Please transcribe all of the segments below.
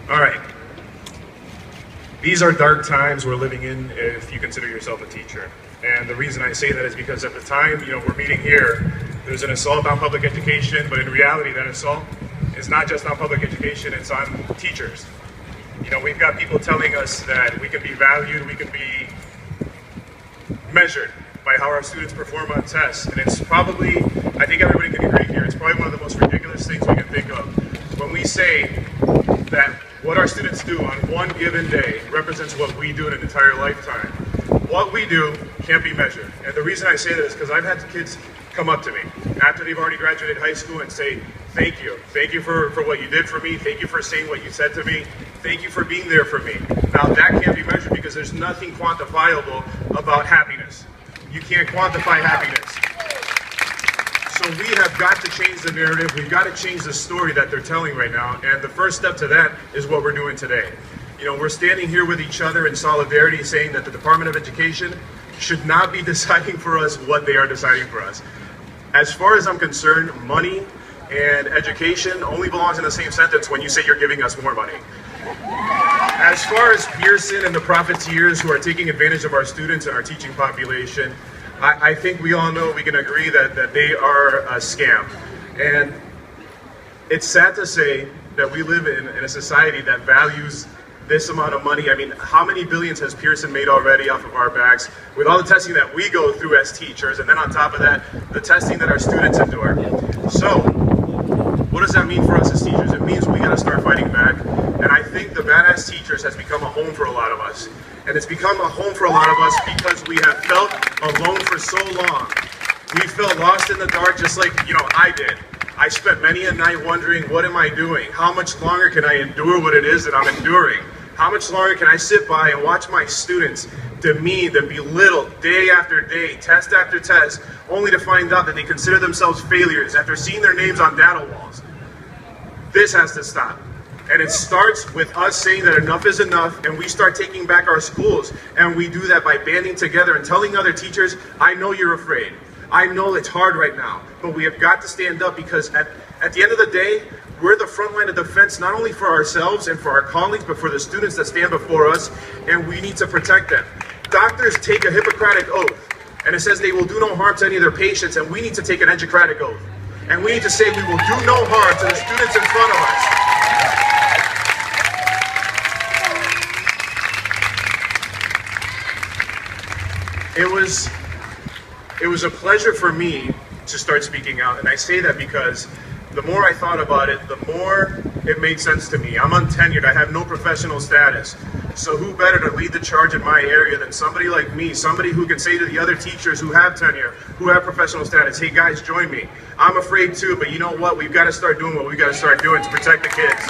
All right. These are dark times we're living in if you consider yourself a teacher. And the reason I say that is because at the time, we're meeting here, there's an assault on public education, but in reality that assault is not just on public education, it's on teachers. We've got people telling us that we can be valued, we can be measured by how our students perform on tests. And it's probably, I think everybody can agree here, it's probably one of the most ridiculous things we can think of when we say that what our students do on one given day represents what we do in an entire lifetime. What we do can't be measured. And the reason I say that is because I've had kids come up to me after they've already graduated high school and say, thank you. Thank you for what you did for me. Thank you for saying what you said to me. Thank you for being there for me. Now that can't be measured because there's nothing quantifiable about happiness. You can't quantify happiness. So we have got to change the narrative. We've got to change the story that they're telling right now. And the first step to that is what we're doing today. We're standing here with each other in solidarity saying that the Department of Education should not be deciding for us what they are deciding for us. As far as I'm concerned, money and education only belongs in the same sentence when you say you're giving us more money. As far as Pearson and the profiteers who are taking advantage of our students and our teaching population, I think we all know, we can agree that they are a scam. And it's sad to say that we live in a society that values this amount of money. I mean, how many billions has Pearson made already off of our backs with all the testing that we go through as teachers, and then on top of that, the testing that our students endure. So, what does that mean for us as teachers? It means we gotta start fighting back. And I think the Badass Teachers has become a home for a lot of us. And it's become a home for a lot of us because we have felt alone for so long. We felt lost in the dark just like, I did. I spent many a night wondering, what am I doing? How much longer can I endure what it is that I'm enduring? How much longer can I sit by and watch my students demeaned and belittled day after day, test after test, only to find out that they consider themselves failures after seeing their names on data walls? This has to stop. And it starts with us saying that enough is enough, and we start taking back our schools. And we do that by banding together and telling other teachers, I know you're afraid. I know it's hard right now, but we have got to stand up because at the end of the day, we're the front line of defense, not only for ourselves and for our colleagues, but for the students that stand before us, and we need to protect them. Doctors take a Hippocratic oath, and it says they will do no harm to any of their patients, and we need to take an Educratic oath. And we need to say we will do no harm to the students in front of us. It was a pleasure for me to start speaking out, and I say that because the more I thought about it, the more it made sense to me. I'm untenured, I have no professional status. So who better to lead the charge in my area than somebody like me, somebody who can say to the other teachers who have tenure, who have professional status, hey guys, join me. I'm afraid too, but you know what? We've got to start doing what we've got to start doing to protect the kids.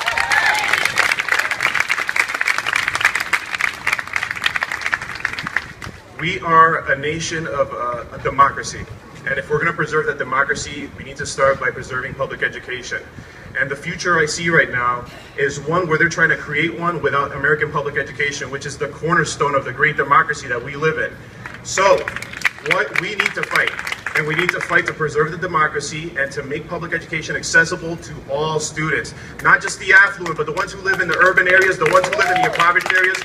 We are a nation of a democracy. And if we're going to preserve that democracy, we need to start by preserving public education. And the future I see right now is one where they're trying to create one without American public education, which is the cornerstone of the great democracy that we live in. So, what we need to fight, and we need to fight to preserve the democracy and to make public education accessible to all students. Not just the affluent, but the ones who live in the urban areas, the ones who live in the impoverished areas.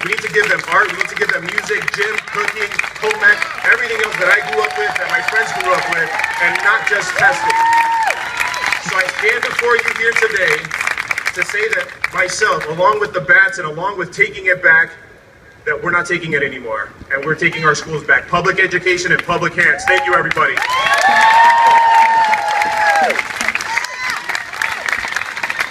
We need to give them art, we need to give them music, gym, cooking, home ec, everything else that I grew up with, that my friends grew up with, and not just testing. So I stand before you here today to say that myself, along with the Bats and along with taking it back, that we're not taking it anymore, and we're taking our schools back. Public education in public hands. Thank you, everybody.